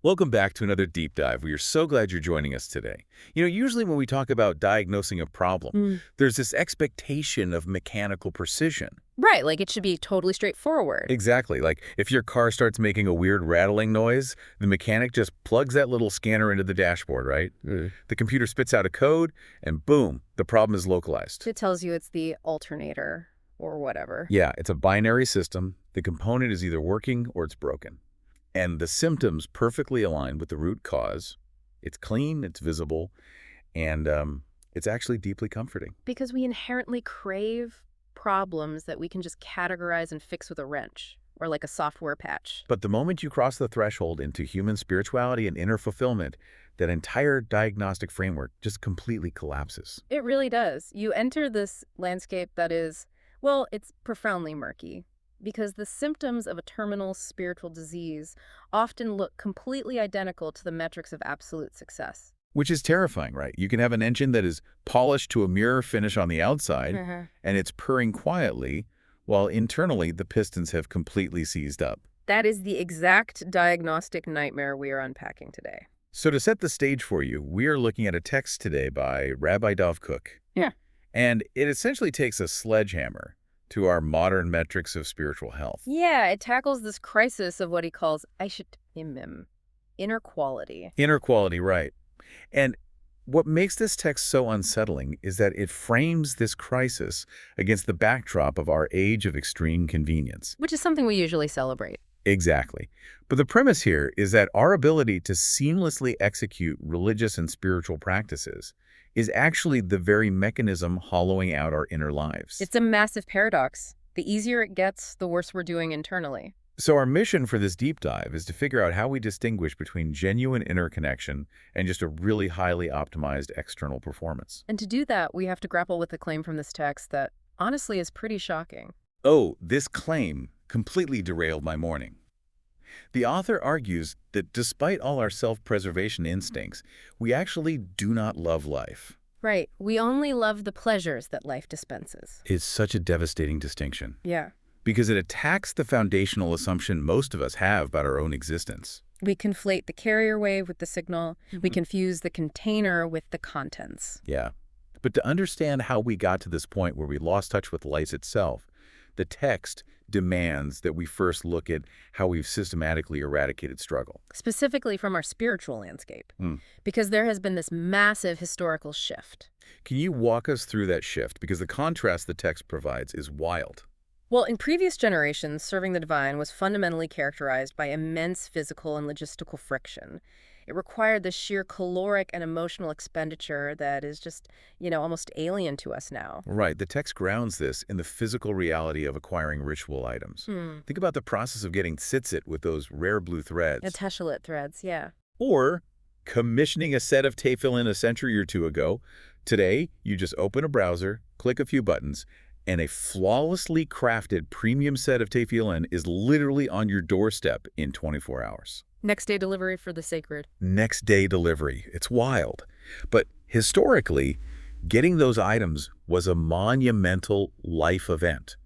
Welcome back to another deep dive. We are so glad you're joining us today. Usually when we talk about diagnosing a problem, there's this expectation of mechanical precision. Right, like it should be totally straightforward. Exactly. Like if your car starts making a weird rattling noise, the mechanic just plugs that little scanner into the dashboard, right? The computer spits out a code, and boom, the problem is localized. It tells you it's the alternator or whatever. Yeah, it's a binary system. The component is either working or it's broken. And the symptoms perfectly align with the root cause. It's clean, it's visible, and it's actually deeply comforting. Because we inherently crave problems that we can just categorize and fix with a wrench or like a software patch. But the moment you cross the threshold into human spirituality and inner fulfillment, that entire diagnostic framework just completely collapses. It really does. You enter this landscape that is, well, it's profoundly murky. Because the symptoms of a terminal spiritual disease often look completely identical to the metrics of absolute success. Which is terrifying, right? You can have an engine that is polished to a mirror finish on the outside, and it's purring quietly, while internally the pistons have completely seized up. That is the exact diagnostic nightmare we are unpacking today. So to set the stage for you, we are looking at a text today by Rabbi Dov Cook. Yeah. And it essentially takes a sledgehammer to our modern metrics of spiritual health. Yeah, it tackles this crisis of what he calls inner quality. Inner quality, right. And what makes this text so unsettling is that it frames this crisis against the backdrop of our age of extreme convenience. Which is something we usually celebrate. Exactly. But the premise here is that our ability to seamlessly execute religious and spiritual practices is actually the very mechanism hollowing out our inner lives. It's a massive paradox. The easier it gets, the worse we're doing internally. So our mission for this deep dive is to figure out how we distinguish between genuine inner connection and just a really highly optimized external performance. And to do that, we have to grapple with the claim from this text that honestly is pretty shocking. Oh, this claim completely derailed my morning. The author argues that despite all our self-preservation instincts, we actually do not love life. Right. We only love the pleasures that life dispenses. It's such a devastating distinction. Yeah. Because it attacks the foundational assumption most of us have about our own existence. We conflate the carrier wave with the signal. We confuse the container with the contents. Yeah. But to understand how we got to this point where we lost touch with life itself, the text demands that we first look at how we've systematically eradicated struggle. Specifically from our spiritual landscape. Because there has been this massive historical shift. Can you walk us through that shift? Because the contrast the text provides is wild. Well, in previous generations, serving the divine was fundamentally characterized by immense physical and logistical friction. It required the sheer caloric and emotional expenditure that is just, almost alien to us now. Right. The text grounds this in the physical reality of acquiring ritual items. Think about the process of getting tzitzit with those rare blue threads. Teshulit threads, yeah. Or commissioning a set of tefillin a century or two ago. Today, you just open a browser, click a few buttons, and a flawlessly crafted premium set of tefillin is literally on your doorstep in 24 hours. Next day delivery for the sacred. Next day delivery. It's wild. But historically, getting those items was a monumental life event.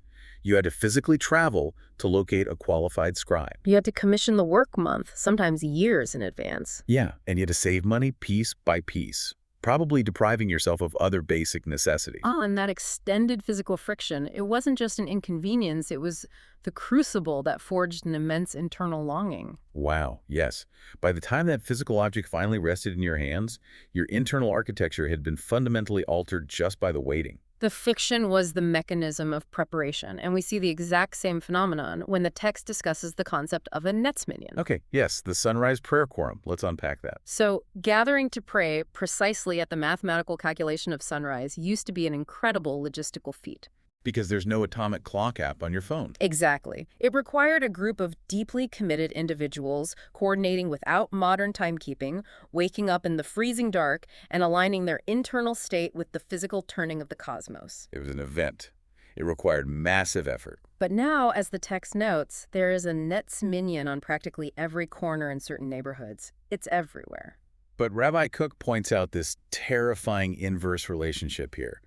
You had to physically travel to locate a qualified scribe. You had to commission the work month, sometimes years in advance. Yeah, and you had to save money piece by piece, probably depriving yourself of other basic necessities. Oh, and that extended physical friction, it wasn't just an inconvenience, it was the crucible that forged an immense internal longing. Wow, yes. By the time that physical object finally rested in your hands, your internal architecture had been fundamentally altered just by the waiting. The fiction was the mechanism of preparation, and we see the exact same phenomenon when the text discusses the concept of a netzminyan. Okay, yes, the sunrise prayer quorum. Let's unpack that. So, gathering to pray precisely at the mathematical calculation of sunrise used to be an incredible logistical feat. Because there's no atomic clock app on your phone. Exactly. It required a group of deeply committed individuals coordinating without modern timekeeping, waking up in the freezing dark, and aligning their internal state with the physical turning of the cosmos. It was an event. It required massive effort. But now, as the text notes, there is a netzminyan on practically every corner in certain neighborhoods. It's everywhere. But Rabbi Cook points out this terrifying inverse relationship here.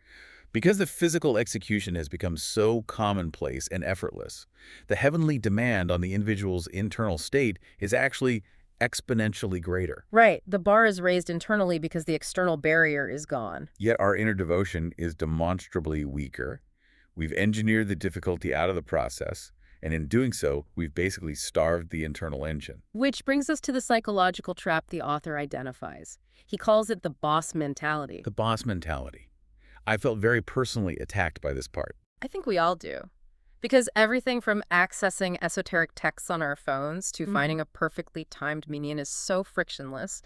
Because the physical execution has become so commonplace and effortless, the heavenly demand on the individual's internal state is actually exponentially greater. Right. The bar is raised internally because the external barrier is gone. Yet our inner devotion is demonstrably weaker. We've engineered the difficulty out of the process, and in doing so, we've basically starved the internal engine. Which brings us to the psychological trap the author identifies. He calls it the boss mentality. The boss mentality. I felt very personally attacked by this part. I think we all do. Because everything from accessing esoteric texts on our phones to finding a perfectly timed meaning is so frictionless,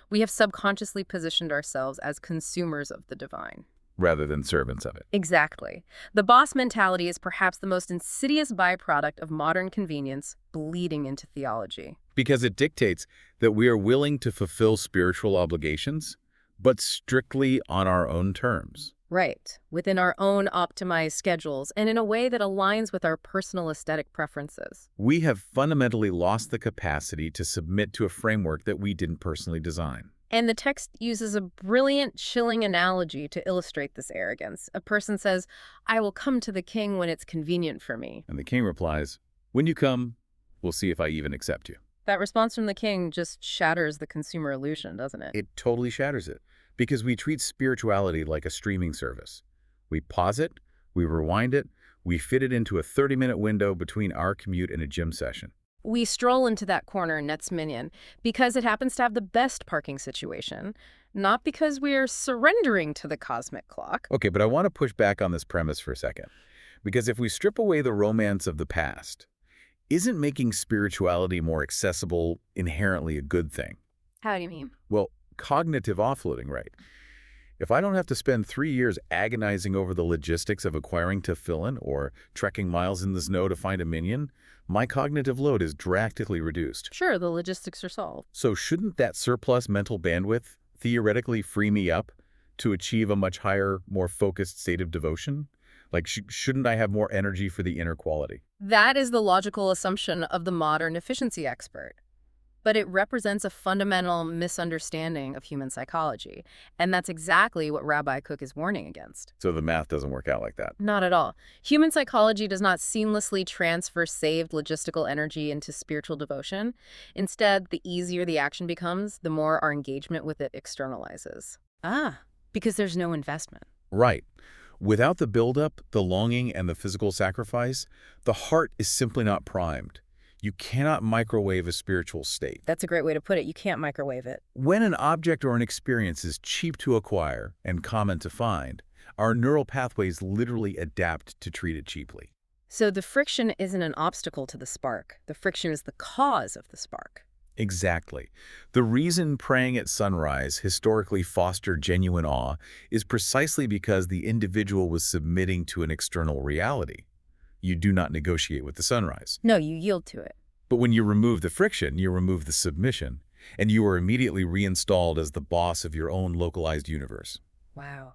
we have subconsciously positioned ourselves as consumers of the divine. Rather than servants of it. Exactly. The boss mentality is perhaps the most insidious byproduct of modern convenience bleeding into theology. Because it dictates that we are willing to fulfill spiritual obligations, but strictly on our own terms. Right. Within our own optimized schedules and in a way that aligns with our personal aesthetic preferences. We have fundamentally lost the capacity to submit to a framework that we didn't personally design. And the text uses a brilliant, chilling analogy to illustrate this arrogance. A person says, "I will come to the king when it's convenient for me." And the king replies, "When you come, we'll see if I even accept you." That response from the king just shatters the consumer illusion, doesn't it? It totally shatters it, because we treat spirituality like a streaming service. We pause it, we rewind it, we fit it into a 30-minute window between our commute and a gym session. We stroll into that corner in Minion because it happens to have the best parking situation, not because we are surrendering to the cosmic clock. Okay, but I want to push back on this premise for a second. Because if we strip away the romance of the past, isn't making spirituality more accessible inherently a good thing? How do you mean? Well, cognitive offloading, right? If I don't have to spend 3 years agonizing over the logistics of acquiring tefillin or trekking miles in the snow to find a minion, my cognitive load is drastically reduced. Sure, the logistics are solved. So shouldn't that surplus mental bandwidth theoretically free me up to achieve a much higher, more focused state of devotion? Like, shouldn't I have more energy for the inner quality? That is the logical assumption of the modern efficiency expert. But it represents a fundamental misunderstanding of human psychology. And that's exactly what Rabbi Cook is warning against. So the math doesn't work out like that. Not at all. Human psychology does not seamlessly transfer saved logistical energy into spiritual devotion. Instead, the easier the action becomes, the more our engagement with it externalizes. Because there's no investment. Right. Without the buildup, the longing, and the physical sacrifice, the heart is simply not primed. You cannot microwave a spiritual state. That's a great way to put it. You can't microwave it. When an object or an experience is cheap to acquire and common to find, our neural pathways literally adapt to treat it cheaply. So the friction isn't an obstacle to the spark. The friction is the cause of the spark. Exactly. The reason praying at sunrise historically fostered genuine awe is precisely because the individual was submitting to an external reality. You do not negotiate with the sunrise. No, you yield to it. But when you remove the friction, you remove the submission, and you are immediately reinstalled as the boss of your own localized universe. Wow.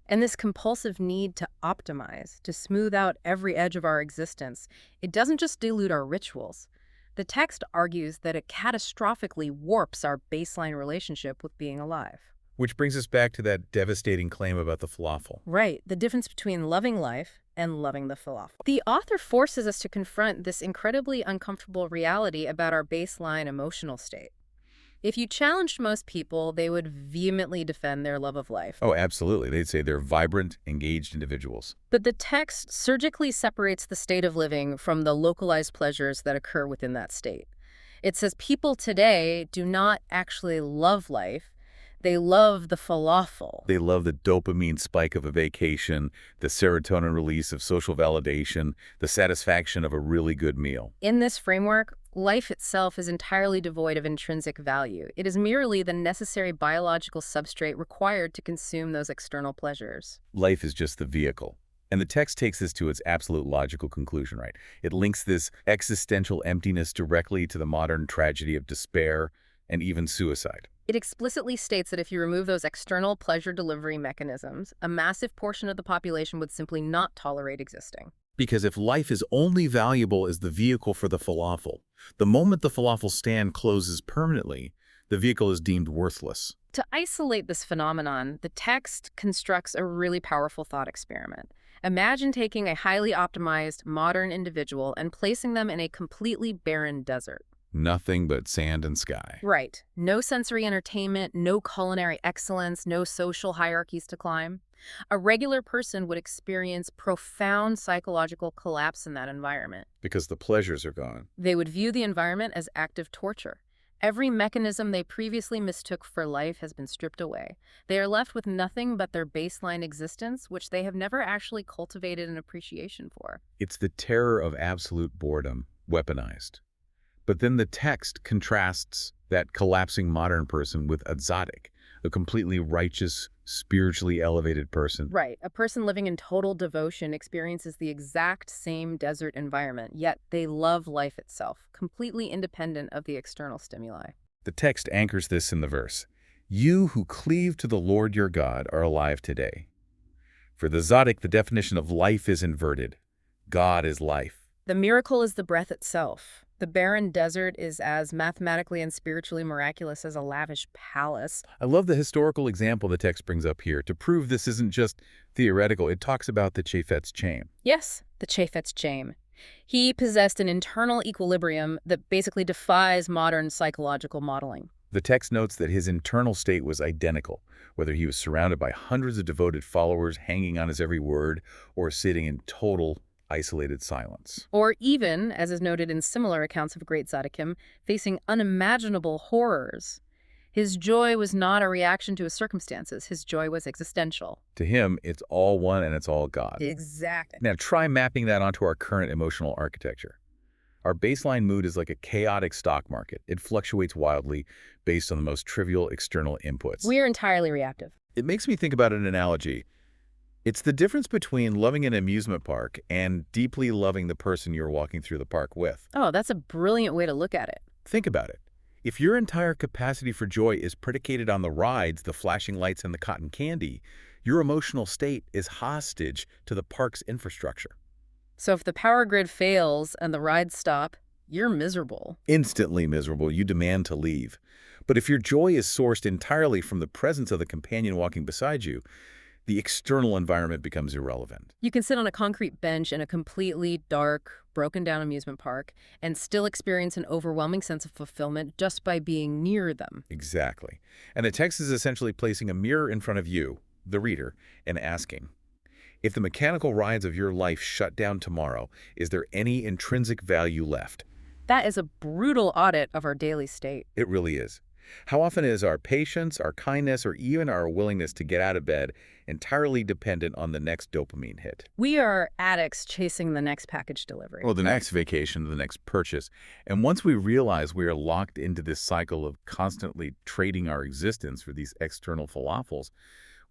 And this compulsive need to optimize, to smooth out every edge of our existence, it doesn't just dilute our rituals. The text argues that it catastrophically warps our baseline relationship with being alive. Which brings us back to that devastating claim about the falafel. Right, the difference between loving life and loving the falafel. The author forces us to confront this incredibly uncomfortable reality about our baseline emotional state. If you challenged most people, they would vehemently defend their love of life. Oh, absolutely. They'd say they're vibrant, engaged individuals. But the text surgically separates the state of living from the localized pleasures that occur within that state. It says people today do not actually love life. They love the falafel. They love the dopamine spike of a vacation, the serotonin release of social validation, the satisfaction of a really good meal. In this framework, life itself is entirely devoid of intrinsic value. It is merely the necessary biological substrate required to consume those external pleasures. Life is just the vehicle. And the text takes this to its absolute logical conclusion, right? It links this existential emptiness directly to the modern tragedy of despair and even suicide. It explicitly states that if you remove those external pleasure delivery mechanisms, a massive portion of the population would simply not tolerate existing. Because if life is only valuable as the vehicle for the falafel, the moment the falafel stand closes permanently, the vehicle is deemed worthless. To isolate this phenomenon, the text constructs a really powerful thought experiment. Imagine taking a highly optimized, modern individual and placing them in a completely barren desert. Nothing but sand and sky. Right. No sensory entertainment, no culinary excellence, no social hierarchies to climb. A regular person would experience profound psychological collapse in that environment. Because the pleasures are gone. They would view the environment as active torture. Every mechanism they previously mistook for life has been stripped away. They are left with nothing but their baseline existence, which they have never actually cultivated an appreciation for. It's the terror of absolute boredom, weaponized. But then the text contrasts that collapsing modern person with a tzaddik, a completely righteous, spiritually elevated person. Right. A person living in total devotion experiences the exact same desert environment, yet they love life itself, completely independent of the external stimuli. The text anchors this in the verse. You who cleave to the Lord your God are alive today. For the tzaddik, the definition of life is inverted. God is life. The miracle is the breath itself. The barren desert is as mathematically and spiritually miraculous as a lavish palace. I love the historical example the text brings up here to prove this isn't just theoretical. It talks about the Chafetz Chaim. Yes, the Chafetz Chaim. He possessed an internal equilibrium that basically defies modern psychological modeling. The text notes that his internal state was identical, whether he was surrounded by hundreds of devoted followers hanging on his every word or sitting in total isolated silence. Or even, as is noted in similar accounts of great tzaddikim, facing unimaginable horrors. His joy was not a reaction to his circumstances. His joy was existential. To him, it's all one and it's all God. Exactly. Now try mapping that onto our current emotional architecture. Our baseline mood is like a chaotic stock market. It fluctuates wildly based on the most trivial external inputs. We are entirely reactive. It makes me think about an analogy. It's the difference between loving an amusement park and deeply loving the person you're walking through the park with. Oh, that's a brilliant way to look at it. Think about it. If your entire capacity for joy is predicated on the rides, the flashing lights, and the cotton candy, your emotional state is hostage to the park's infrastructure. So if the power grid fails and the rides stop, you're miserable. Instantly miserable, you demand to leave. But if your joy is sourced entirely from the presence of the companion walking beside you, the external environment becomes irrelevant. You can sit on a concrete bench in a completely dark, broken-down amusement park and still experience an overwhelming sense of fulfillment just by being near them. Exactly. And the text is essentially placing a mirror in front of you, the reader, and asking, if the mechanical rides of your life shut down tomorrow, is there any intrinsic value left? That is a brutal audit of our daily state. It really is. How often is our patience, our kindness, or even our willingness to get out of bed entirely dependent on the next dopamine hit? We are addicts chasing the next package delivery. Or the next vacation, the next purchase. And once we realize we are locked into this cycle of constantly trading our existence for these external falafels,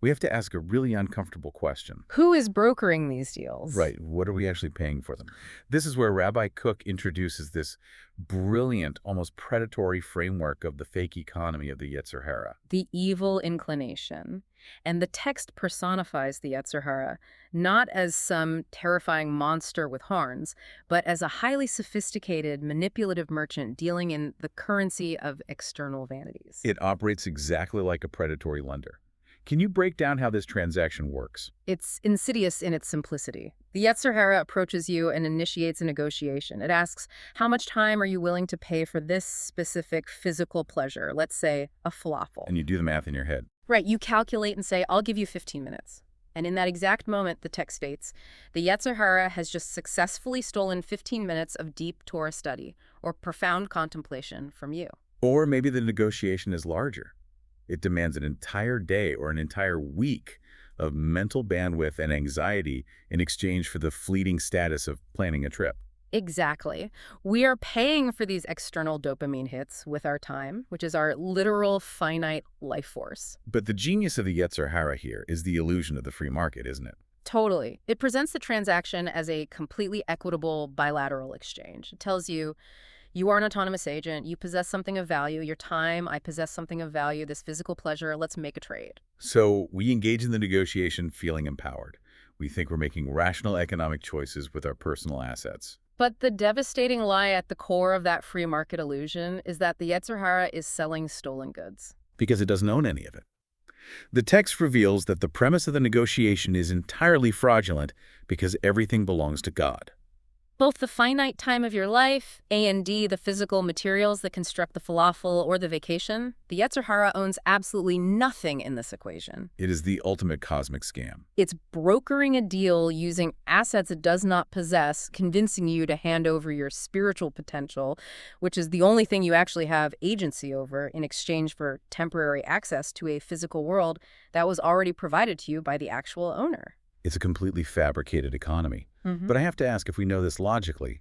we have to ask a really uncomfortable question. Who is brokering these deals? Right. What are we actually paying for them? This is where Rabbi Cook introduces this brilliant, almost predatory framework of the fake economy of the Yetzer Hara. The evil inclination. And the text personifies the Yetzer Hara not as some terrifying monster with horns, but as a highly sophisticated, manipulative merchant dealing in the currency of external vanities. It operates exactly like a predatory lender. Can you break down how this transaction works? It's insidious in its simplicity. The Yetzer Hara approaches you and initiates a negotiation. It asks, how much time are you willing to pay for this specific physical pleasure? Let's say a falafel. And you do the math in your head. Right, you calculate and say, I'll give you 15 minutes. And in that exact moment, the text states, the Yetzer Hara has just successfully stolen 15 minutes of deep Torah study or profound contemplation from you. Or maybe the negotiation is larger. It demands an entire day or an entire week of mental bandwidth and anxiety in exchange for the fleeting status of planning a trip. Exactly. We are paying for these external dopamine hits with our time, which is our literal finite life force. But the genius of the Yetzer Hara here is the illusion of the free market, isn't it? Totally. It presents the transaction as a completely equitable bilateral exchange. It tells you, you are an autonomous agent, you possess something of value, your time, I possess something of value, this physical pleasure, let's make a trade. So we engage in the negotiation feeling empowered. We think we're making rational economic choices with our personal assets. But the devastating lie at the core of that free market illusion is that the Yetzer Hara is selling stolen goods. Because it doesn't own any of it. The text reveals that the premise of the negotiation is entirely fraudulent because everything belongs to God. Both the finite time of your life, A and D, the physical materials that construct the falafel or the vacation, the Yetzer Hara owns absolutely nothing in this equation. It is the ultimate cosmic scam. It's brokering a deal using assets it does not possess, convincing you to hand over your spiritual potential, which is the only thing you actually have agency over, in exchange for temporary access to a physical world that was already provided to you by the actual owner. It's a completely fabricated economy. But I have to ask, if we know this logically,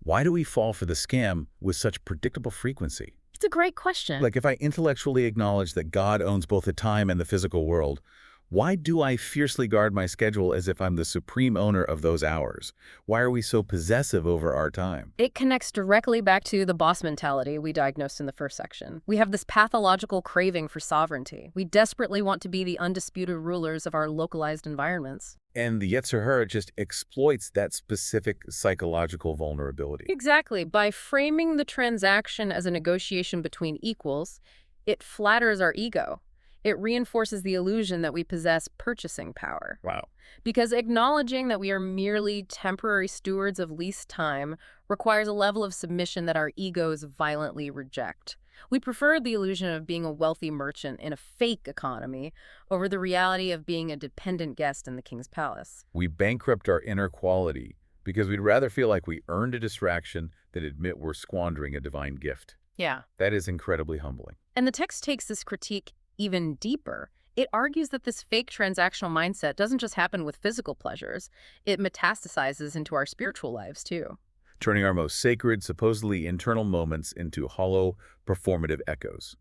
why do we fall for the scam with such predictable frequency? It's a great question. Like, if I intellectually acknowledge that God owns both the time and the physical world, why do I fiercely guard my schedule as if I'm the supreme owner of those hours? Why are we so possessive over our time? It connects directly back to the boss mentality we diagnosed in the first section. We have this pathological craving for sovereignty. We desperately want to be the undisputed rulers of our localized environments. And the Yetzer Hara just exploits that specific psychological vulnerability. Exactly. By framing the transaction as a negotiation between equals, it flatters our ego. It reinforces the illusion that we possess purchasing power. Wow. Because acknowledging that we are merely temporary stewards of leased time requires a level of submission that our egos violently reject. We prefer the illusion of being a wealthy merchant in a fake economy over the reality of being a dependent guest in the king's palace. We bankrupt our inner quality because we'd rather feel like we earned a distraction than admit we're squandering a divine gift. Yeah. That is incredibly humbling. And the text takes this critique even deeper. It argues that this fake transactional mindset doesn't just happen with physical pleasures. It metastasizes into our spiritual lives, too. Turning our most sacred, supposedly internal moments into hollow, performative echoes.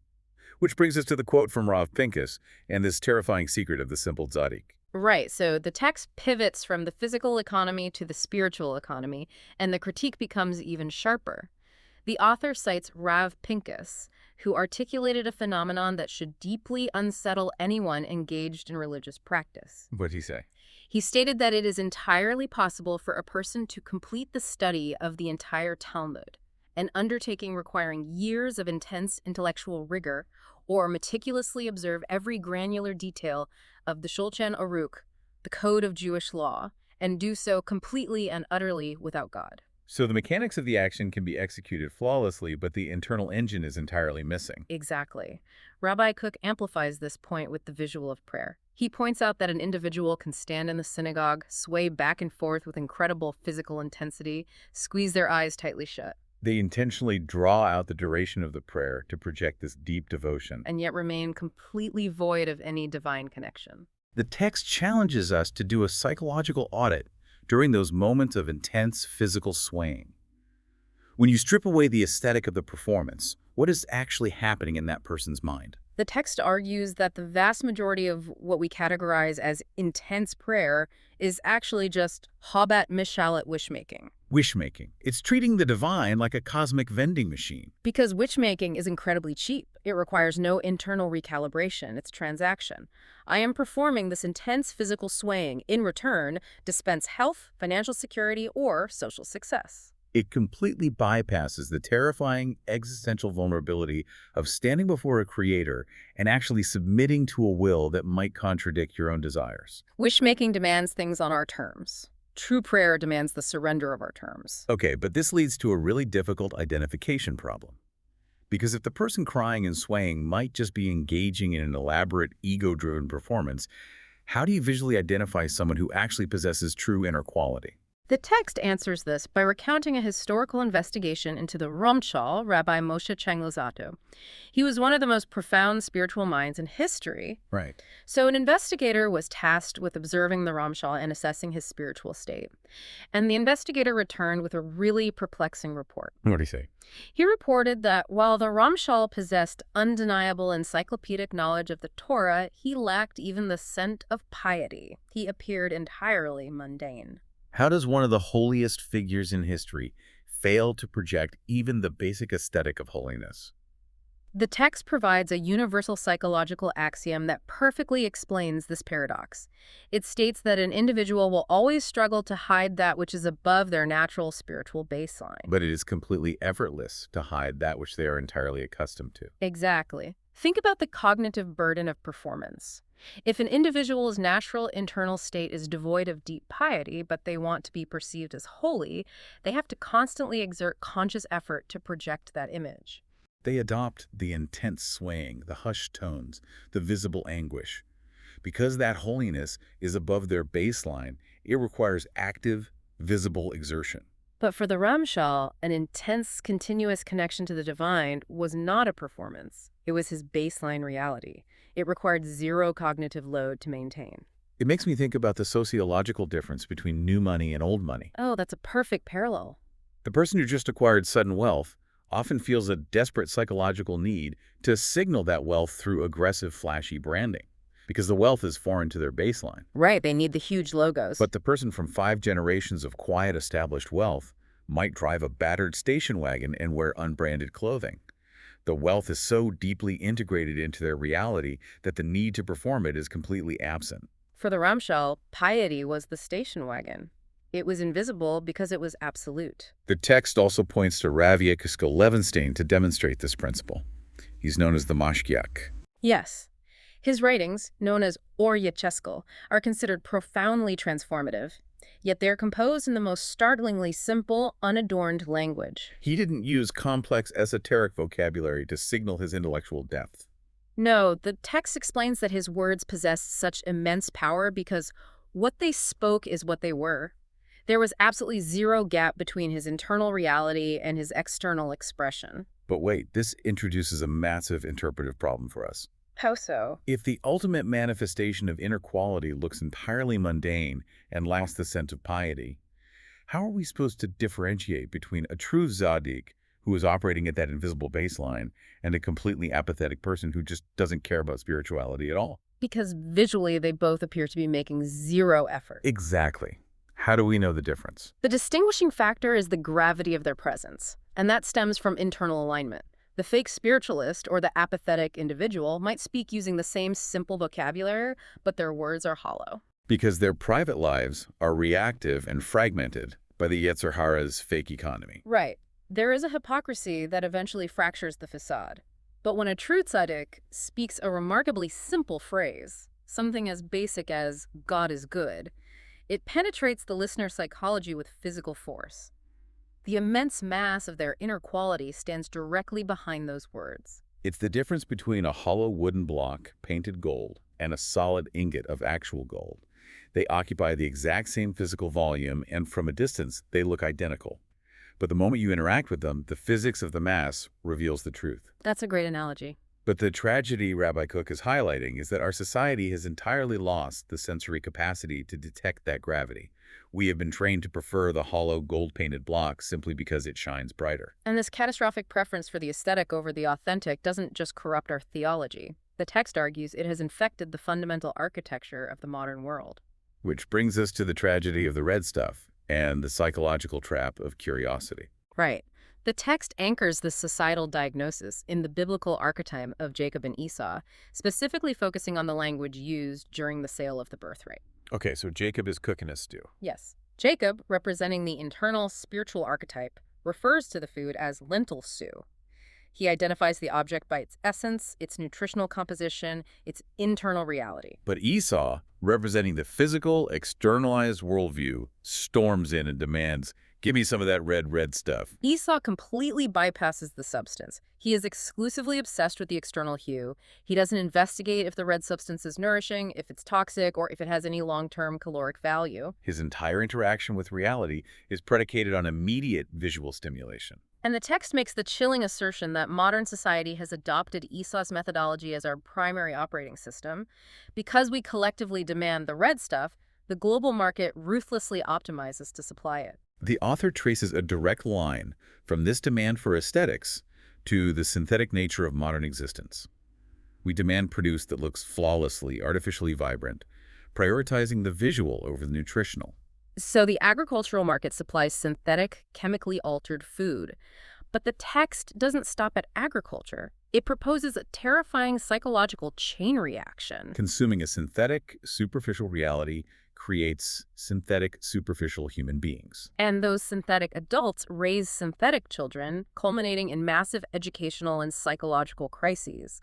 Which brings us to the quote from Rav Pincus and this terrifying secret of the simple tzaddik. Right, so the text pivots from the physical economy to the spiritual economy, and the critique becomes even sharper. The author cites Rav Pincus, who articulated a phenomenon that should deeply unsettle anyone engaged in religious practice. What'd he say? He stated that it is entirely possible for a person to complete the study of the entire Talmud, an undertaking requiring years of intense intellectual rigor, or meticulously observe every granular detail of the Shulchan Aruch, the code of Jewish law, and do so completely and utterly without God. So the mechanics of the action can be executed flawlessly, but the internal engine is entirely missing. Exactly. Rabbi Cook amplifies this point with the visual of prayer. He points out that an individual can stand in the synagogue, sway back and forth with incredible physical intensity, squeeze their eyes tightly shut, They intentionally draw out the duration of the prayer to project this deep devotion. and yet remain completely void of any divine connection. The text challenges us to do a psychological audit during those moments of intense physical swaying. When you strip away the aesthetic of the performance, what is actually happening in that person's mind? The text argues that the vast majority of what we categorize as intense prayer is actually just Habat Mishalet wishmaking. Wishmaking. It's treating the divine like a cosmic vending machine. Because wishmaking is incredibly cheap. It requires no internal recalibration. It's transaction. I am performing this intense physical swaying. In return, dispense health, financial security, or social success. It completely bypasses the terrifying existential vulnerability of standing before a creator and actually submitting to a will that might contradict your own desires. Wishmaking demands things on our terms. True prayer demands the surrender of our terms. Okay, but this leads to a really difficult identification problem. Because if the person crying and swaying might just be engaging in an elaborate, ego-driven performance, how do you visually identify someone who actually possesses true inner quality? The text answers this by recounting a historical investigation into the Ramchal, Rabbi Moshe Chang-Lozato. He was one of the most profound spiritual minds in history. Right. So an investigator was tasked with observing the Ramchal and assessing his spiritual state. And the investigator returned with a really perplexing report. What did he say? He reported that while the Ramchal possessed undeniable encyclopedic knowledge of the Torah, he lacked even the scent of piety. He appeared entirely mundane. How does one of the holiest figures in history fail to project even the basic aesthetic of holiness? The text provides a universal psychological axiom that perfectly explains this paradox. It states that an individual will always struggle to hide that which is above their natural spiritual baseline. But it is completely effortless to hide that which they are entirely accustomed to. Exactly. Think about the cognitive burden of performance. If an individual's natural internal state is devoid of deep piety, but they want to be perceived as holy, they have to constantly exert conscious effort to project that image. They adopt the intense swaying, the hushed tones, the visible anguish. Because that holiness is above their baseline, it requires active, visible exertion. But for the Ramchal, an intense, continuous connection to the divine was not a performance. It was his baseline reality. It required zero cognitive load to maintain. It makes me think about the sociological difference between new money and old money. Oh, that's a perfect parallel. The person who just acquired sudden wealth often feels a desperate psychological need to signal that wealth through aggressive, flashy branding, because the wealth is foreign to their baseline. Right, they need the huge logos. But the person from 5 generations of quiet, established wealth might drive a battered station wagon and wear unbranded clothing. The wealth is so deeply integrated into their reality that the need to perform it is completely absent. For the Ramchal, piety was the station wagon. It was invisible because it was absolute. The text also points to Rav Yekeskel Levenstein to demonstrate this principle. He's known as the Mashgiach. Yes. His writings, known as Or Yecheskel, are considered profoundly transformative, yet they're composed in the most startlingly simple, unadorned language. He didn't use complex esoteric vocabulary to signal his intellectual depth. No, the text explains that his words possessed such immense power because what they spoke is what they were. There was absolutely zero gap between his internal reality and his external expression. But wait, this introduces a massive interpretive problem for us. How so? If the ultimate manifestation of inner quality looks entirely mundane and lacks the sense of piety, how are we supposed to differentiate between a true tzaddik who is operating at that invisible baseline and a completely apathetic person who just doesn't care about spirituality at all? Because visually they both appear to be making zero effort. Exactly. How do we know the difference? The distinguishing factor is the gravity of their presence, and that stems from internal alignment. The fake spiritualist or the apathetic individual might speak using the same simple vocabulary, but their words are hollow. Because their private lives are reactive and fragmented by the Yetzer Hara's fake economy. Right. There is a hypocrisy that eventually fractures the facade. But when a true tzaddik speaks a remarkably simple phrase, something as basic as "God is good," it penetrates the listener's psychology with physical force. The immense mass of their inner quality stands directly behind those words. It's the difference between a hollow wooden block, painted gold, and a solid ingot of actual gold. They occupy the exact same physical volume, and from a distance, they look identical. But the moment you interact with them, the physics of the mass reveals the truth. That's a great analogy. But the tragedy Rabbi Cook is highlighting is that our society has entirely lost the sensory capacity to detect that gravity. We have been trained to prefer the hollow, gold-painted block simply because it shines brighter. And this catastrophic preference for the aesthetic over the authentic doesn't just corrupt our theology. The text argues it has infected the fundamental architecture of the modern world. Which brings us to the tragedy of the red stuff and the psychological trap of curiosity. Right. The text anchors this societal diagnosis in the biblical archetype of Jacob and Esau, specifically focusing on the language used during the sale of the birthright. Okay, so Jacob is cooking a stew. Yes. Jacob, representing the internal spiritual archetype, refers to the food as lentil stew. He identifies the object by its essence, its nutritional composition, its internal reality. But Esau, representing the physical, externalized worldview, storms in and demands, "Give me some of that red stuff." Esau completely bypasses the substance. He is exclusively obsessed with the external hue. He doesn't investigate if the red substance is nourishing, if it's toxic, or if it has any long-term caloric value. His entire interaction with reality is predicated on immediate visual stimulation. And the text makes the chilling assertion that modern society has adopted Esau's methodology as our primary operating system. Because we collectively demand the red stuff, the global market ruthlessly optimizes to supply it. The author traces a direct line from this demand for aesthetics to the synthetic nature of modern existence. We demand produce that looks flawlessly, artificially vibrant, prioritizing the visual over the nutritional. So the agricultural market supplies synthetic, chemically altered food. But the text doesn't stop at agriculture. It proposes a terrifying psychological chain reaction. Consuming a synthetic, superficial reality creates synthetic, superficial human beings. And those synthetic adults raise synthetic children, culminating in massive educational and psychological crises.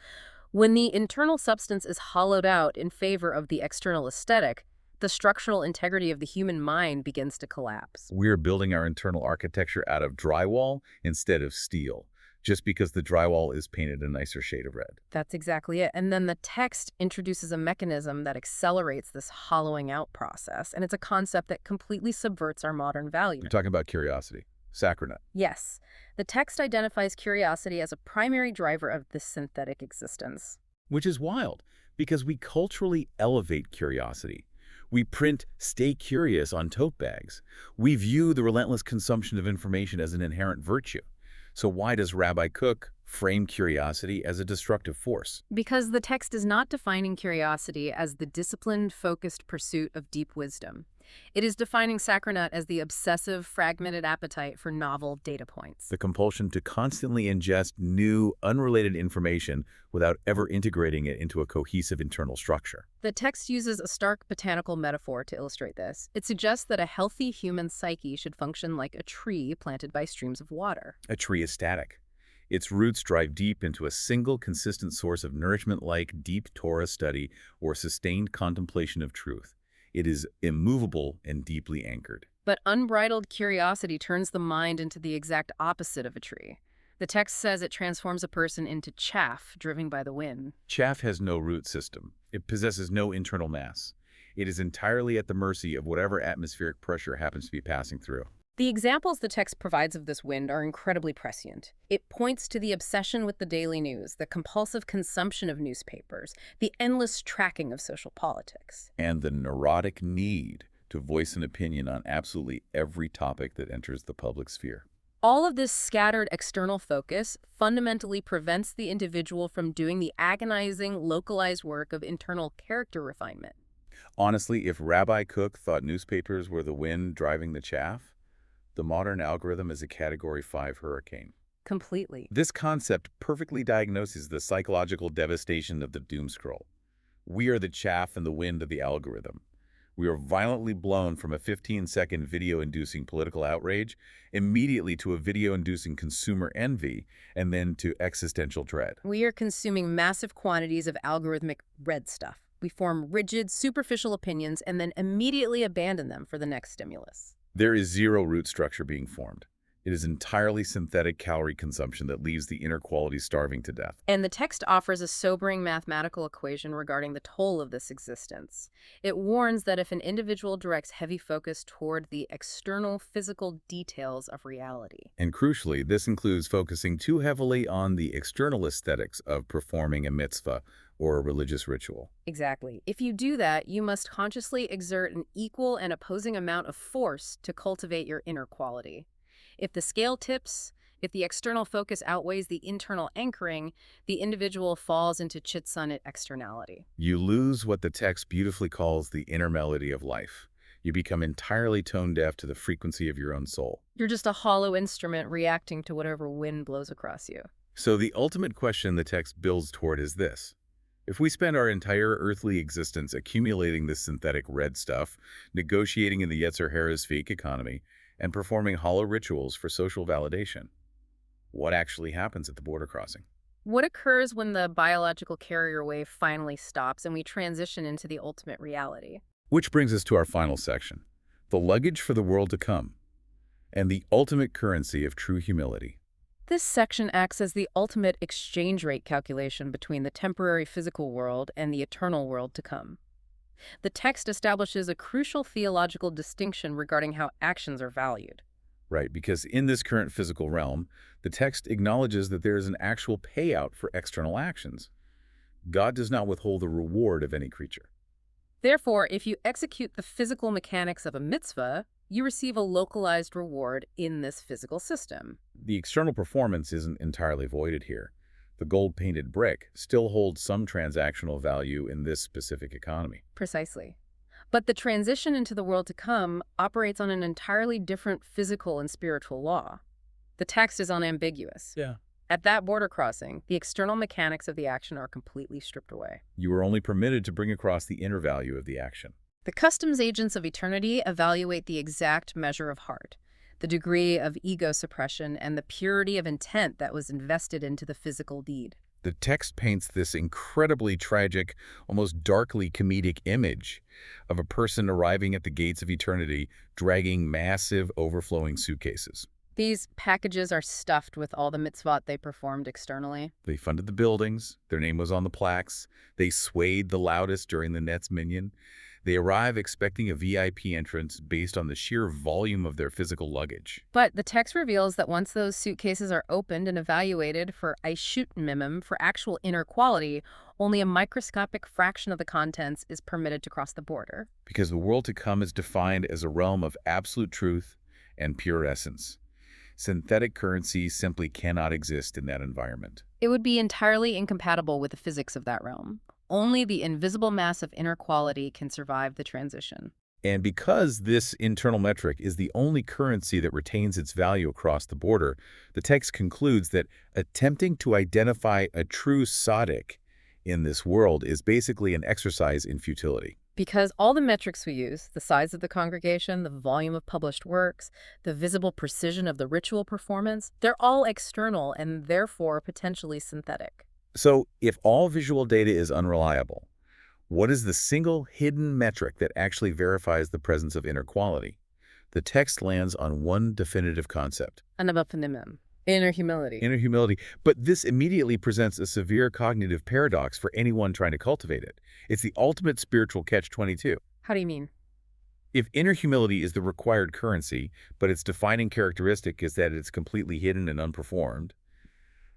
When the internal substance is hollowed out in favor of the external aesthetic, the structural integrity of the human mind begins to collapse. We're building our internal architecture out of drywall instead of steel, just because the drywall is painted a nicer shade of red. That's exactly it. And then the text introduces a mechanism that accelerates this hollowing out process, and it's a concept that completely subverts our modern values. You're talking about curiosity, saccharin. Yes, the text identifies curiosity as a primary driver of this synthetic existence. Which is wild, because we culturally elevate curiosity. We print "stay curious" on tote bags. We view the relentless consumption of information as an inherent virtue. So why does Rabbi Kook frame curiosity as a destructive force? Because the text is not defining curiosity as the disciplined, focused pursuit of deep wisdom. It is defining saccharin as the obsessive, fragmented appetite for novel data points. The compulsion to constantly ingest new, unrelated information without ever integrating it into a cohesive internal structure. The text uses a stark botanical metaphor to illustrate this. It suggests that a healthy human psyche should function like a tree planted by streams of water. A tree is static. Its roots drive deep into a single consistent source of nourishment like deep Torah study or sustained contemplation of truth. It is immovable and deeply anchored. But unbridled curiosity turns the mind into the exact opposite of a tree. The text says it transforms a person into chaff driven by the wind. Chaff has no root system. It possesses no internal mass. It is entirely at the mercy of whatever atmospheric pressure happens to be passing through. The examples the text provides of this wind are incredibly prescient. It points to the obsession with the daily news, the compulsive consumption of newspapers, the endless tracking of social politics. And the neurotic need to voice an opinion on absolutely every topic that enters the public sphere. All of this scattered external focus fundamentally prevents the individual from doing the agonizing, localized work of internal character refinement. Honestly, if Rabbi Kook thought newspapers were the wind driving the chaff, the modern algorithm is a Category 5 hurricane. Completely. This concept perfectly diagnoses the psychological devastation of the doom scroll. We are the chaff and the wind of the algorithm. We are violently blown from a 15-second video-inducing political outrage immediately to a video-inducing consumer envy and then to existential dread. We are consuming massive quantities of algorithmic red stuff. We form rigid, superficial opinions and then immediately abandon them for the next stimulus. There is zero root structure being formed. It is entirely synthetic calorie consumption that leaves the inner qualities starving to death. And the text offers a sobering mathematical equation regarding the toll of this existence. It warns that if an individual directs heavy focus toward the external physical details of reality. And crucially, this includes focusing too heavily on the external aesthetics of performing a mitzvah or a religious ritual. Exactly. If you do that, you must consciously exert an equal and opposing amount of force to cultivate your inner quality. If the scale tips, if the external focus outweighs the internal anchoring, the individual falls into chitsunit externality. You lose what the text beautifully calls the inner melody of life. You become entirely tone-deaf to the frequency of your own soul. You're just a hollow instrument reacting to whatever wind blows across you. So the ultimate question the text builds toward is this. If we spend our entire earthly existence accumulating this synthetic red stuff, negotiating in the Yetzer Hara's fake economy, and performing hollow rituals for social validation, what actually happens at the border crossing? What occurs when the biological carrier wave finally stops and we transition into the ultimate reality? Which brings us to our final section, the luggage for the world to come, and the ultimate currency of true humility. This section acts as the ultimate exchange rate calculation between the temporary physical world and the eternal world to come. The text establishes a crucial theological distinction regarding how actions are valued. Right, because in this current physical realm, the text acknowledges that there is an actual payout for external actions. God does not withhold the reward of any creature. Therefore, if you execute the physical mechanics of a mitzvah, you receive a localized reward in this physical system. The external performance isn't entirely voided here. The gold-painted brick still holds some transactional value in this specific economy. Precisely. But the transition into the world to come operates on an entirely different physical and spiritual law. The text is unambiguous. Yeah. At that border crossing, the external mechanics of the action are completely stripped away. You are only permitted to bring across the inner value of the action. The customs agents of eternity evaluate the exact measure of heart, the degree of ego suppression, and the purity of intent that was invested into the physical deed. The text paints this incredibly tragic, almost darkly comedic image of a person arriving at the gates of eternity, dragging massive, overflowing suitcases. These packages are stuffed with all the mitzvot they performed externally. They funded the buildings, their name was on the plaques, they swayed the loudest during the Nets minyan. They arrive expecting a VIP entrance based on the sheer volume of their physical luggage. But the text reveals that once those suitcases are opened and evaluated for Aishut for actual inner quality, only a microscopic fraction of the contents is permitted to cross the border. Because the world to come is defined as a realm of absolute truth and pure essence. Synthetic currency simply cannot exist in that environment. It would be entirely incompatible with the physics of that realm. Only the invisible mass of inner quality can survive the transition. And because this internal metric is the only currency that retains its value across the border, the text concludes that attempting to identify a true tzaddik in this world is basically an exercise in futility. Because all the metrics we use, the size of the congregation, the volume of published works, the visible precision of the ritual performance, they're all external and therefore potentially synthetic. So if all visual data is unreliable, what is the single hidden metric that actually verifies the presence of inner quality? The text lands on one definitive concept. Anavapanimim, inner humility. Inner humility. But this immediately presents a severe cognitive paradox for anyone trying to cultivate it. It's the ultimate spiritual catch-22. How do you mean? If inner humility is the required currency, but its defining characteristic is that it's completely hidden and unperformed,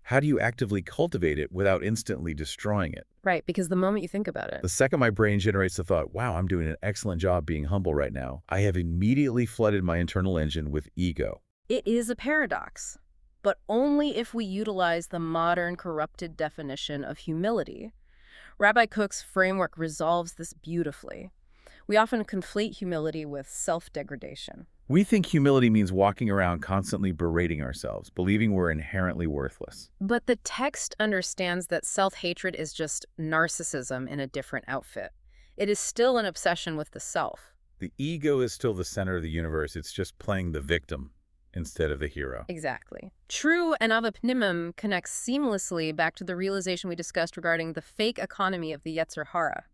how do you actively cultivate it without instantly destroying it? Right, because the moment you think about it. The second my brain generates the thought, wow, I'm doing an excellent job being humble right now, I have immediately flooded my internal engine with ego. It is a paradox, but only if we utilize the modern corrupted definition of humility. Rabbi Cook's framework resolves this beautifully. We often conflate humility with self-degradation. We think humility means walking around constantly berating ourselves, believing we're inherently worthless. But the text understands that self-hatred is just narcissism in a different outfit. It is still an obsession with the self. The ego is still the center of the universe. It's just playing the victim instead of the hero. Exactly. True anavapnimim connects seamlessly back to the realization we discussed regarding the fake economy of the Yetzer Hara.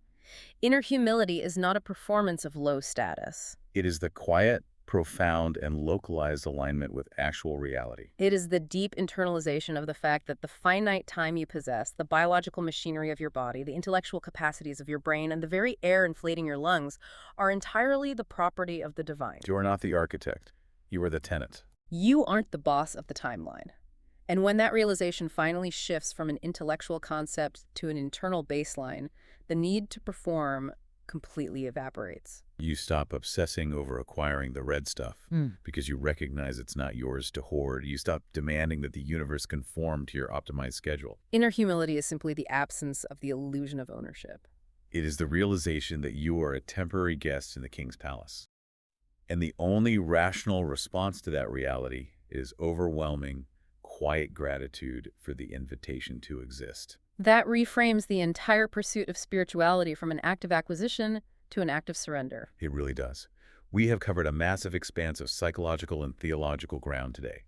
Inner humility is not a performance of low status. It is the quiet, profound, and localized alignment with actual reality. It is the deep internalization of the fact that the finite time you possess, the biological machinery of your body, the intellectual capacities of your brain, and the very air inflating your lungs are entirely the property of the divine. You are not the architect. You are the tenant. You aren't the boss of the timeline. And when that realization finally shifts from an intellectual concept to an internal baseline, the need to perform completely evaporates. You stop obsessing over acquiring the red stuff because you recognize it's not yours to hoard. You stop demanding that the universe conform to your optimized schedule. Inner humility is simply the absence of the illusion of ownership. It is the realization that you are a temporary guest in the king's palace. And the only rational response to that reality is overwhelming, quiet gratitude for the invitation to exist. That reframes the entire pursuit of spirituality from an act of acquisition to an act of surrender. It really does. We have covered a massive expanse of psychological and theological ground today.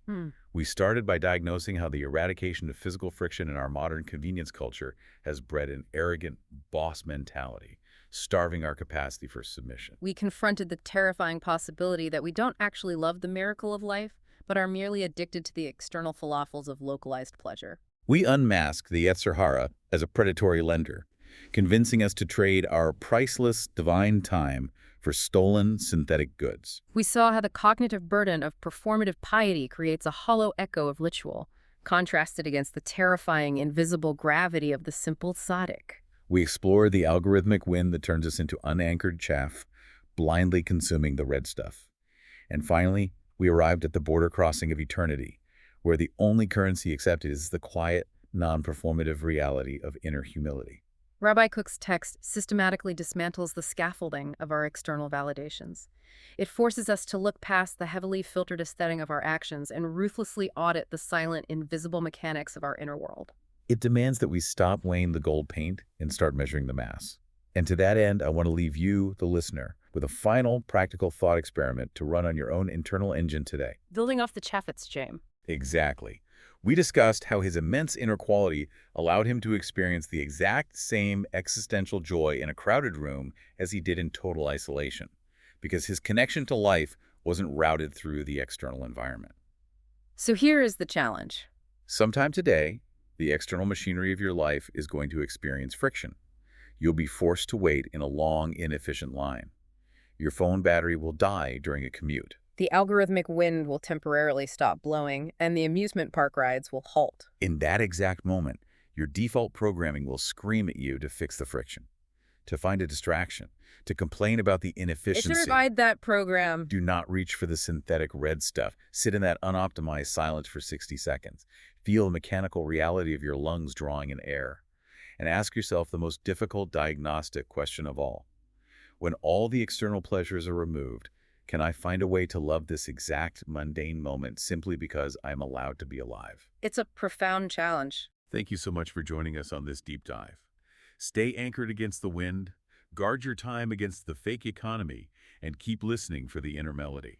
We started by diagnosing how the eradication of physical friction in our modern convenience culture has bred an arrogant boss mentality, starving our capacity for submission. We confronted the terrifying possibility that we don't actually love the miracle of life, but are merely addicted to the external falafels of localized pleasure. We unmasked the Yetzer Hara as a predatory lender, convincing us to trade our priceless divine time for stolen synthetic goods. We saw how the cognitive burden of performative piety creates a hollow echo of ritual, contrasted against the terrifying invisible gravity of the simple tzaddik. We explored the algorithmic wind that turns us into unanchored chaff, blindly consuming the red stuff. And finally, we arrived at the border crossing of eternity, where the only currency accepted is the quiet, non-performative reality of inner humility. Rabbi Cook's text systematically dismantles the scaffolding of our external validations. It forces us to look past the heavily filtered aesthetic of our actions and ruthlessly audit the silent, invisible mechanics of our inner world. It demands that we stop weighing the gold paint and start measuring the mass. And to that end, I want to leave you, the listener, with a final practical thought experiment to run on your own internal engine today. Building off the Chaffetz, James. Exactly. We discussed how his immense inner quality allowed him to experience the exact same existential joy in a crowded room as he did in total isolation, because his connection to life wasn't routed through the external environment. So here is the challenge. Sometime today, the external machinery of your life is going to experience friction. You'll be forced to wait in a long, inefficient line. Your phone battery will die during a commute. The algorithmic wind will temporarily stop blowing, and the amusement park rides will halt. In that exact moment, your default programming will scream at you to fix the friction, to find a distraction, to complain about the It inefficiency. should ride that program. Do not reach for the synthetic red stuff. Sit in that unoptimized silence for 60 seconds. Feel the mechanical reality of your lungs drawing in air. And ask yourself the most difficult diagnostic question of all. When all the external pleasures are removed, can I find a way to love this exact mundane moment simply because I'm allowed to be alive? It's a profound challenge. Thank you so much for joining us on this deep dive. Stay anchored against the wind, guard your time against the fake economy, and keep listening for the inner melody.